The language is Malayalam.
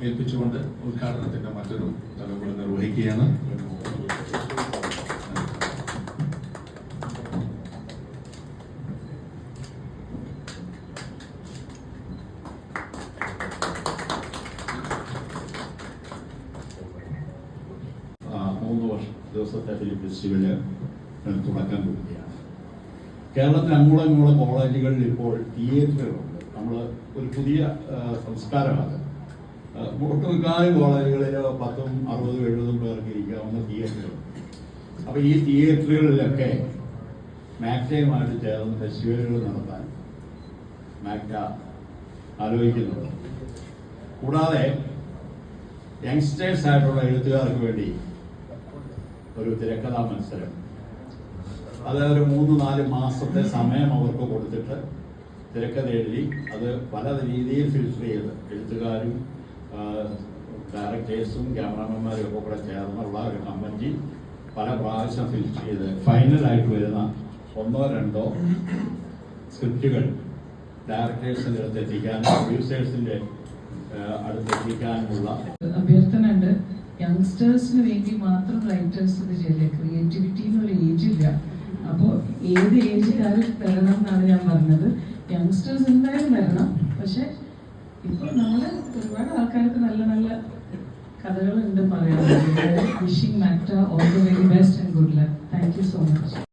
ഏൽപ്പിച്ചുകൊണ്ട് ഉദ്ഘാടനത്തിന്റെ മറ്റൊരു തലമുറ നിർവഹിക്കുകയാണ്. ദിവസത്തെ ഫിലിം ഫെസ്റ്റിവല് തുടക്കം കുറിക്കുകയാണ്. കേരളത്തിൽ അങ്ങോളം കോളേജുകളിൽ ഇപ്പോൾ തിയേറ്ററുകളുണ്ട്. നമ്മൾ ഒരു പുതിയ സംസ്കാരമാണ്. ഒട്ടുമിക്കാലും കോളേജുകളിൽ 10, 60, 70 പേർക്ക് ഇരിക്കാവുന്ന തിയേറ്ററുകൾ. അപ്പോൾ ഈ തിയേറ്ററുകളിലൊക്കെ മാക്ടയുമായിട്ട് ചേർന്ന് ഫെസ്റ്റിവലുകൾ നടത്താൻ മാക്ട ആലോചിക്കുന്നുണ്ട്. കൂടാതെ യങ്സ്റ്റേഴ്സ് ആയിട്ടുള്ള എഴുത്തുകാർക്ക് വേണ്ടി ഒരു തിരക്കഥാ മത്സരം, അത് ഒരു 3-4 മാസത്തെ സമയം അവർക്ക് കൊടുത്തിട്ട് തിരക്കഥ എഴുതി അത് പല രീതിയിൽ ഫിൽട്ടർ ചെയ്ത് എഴുത്തുകാരും ഡയറക്ടേഴ്സും ക്യാമറാമാന്മാരും ഒക്കെ കൂടെ ചേർന്നുള്ള ഒരു കമ്മിറ്റി പല പ്രാവശ്യം ഫിൽട്ടർ ചെയ്ത് ഫൈനലായിട്ട് വരുന്ന 1-2 സ്ക്രിപ്റ്റുകൾ ഡയറക്ടേഴ്സിൻ്റെ അടുത്തെത്തിക്കാനും പ്രൊഡ്യൂസേഴ്സിൻ്റെ അടുത്തെത്തിക്കാനുമുള്ള അഭ്യർത്ഥന ഉണ്ട്. യങ്സ്റ്റേഴ്സിന് വേണ്ടി മാത്രം റൈറ്റേഴ്സ് ഇത് ചെയ്യില്ല. ക്രിയേറ്റിവിറ്റി എന്നൊരു ഏജ് ഇല്ല. അപ്പോൾ ഏത് ഏജുകാരും വരണം എന്നാണ് ഞാൻ പറഞ്ഞത്. യങ്സ്റ്റേഴ്സ് എന്തായാലും വരണം. പക്ഷെ ഇപ്പോൾ നമ്മൾ ഒരുപാട് ആൾക്കാർക്ക് നല്ല നല്ല കഥകളുണ്ട് പറയാൻ. Wishing MACTA all the very best and good luck. Thank you so much.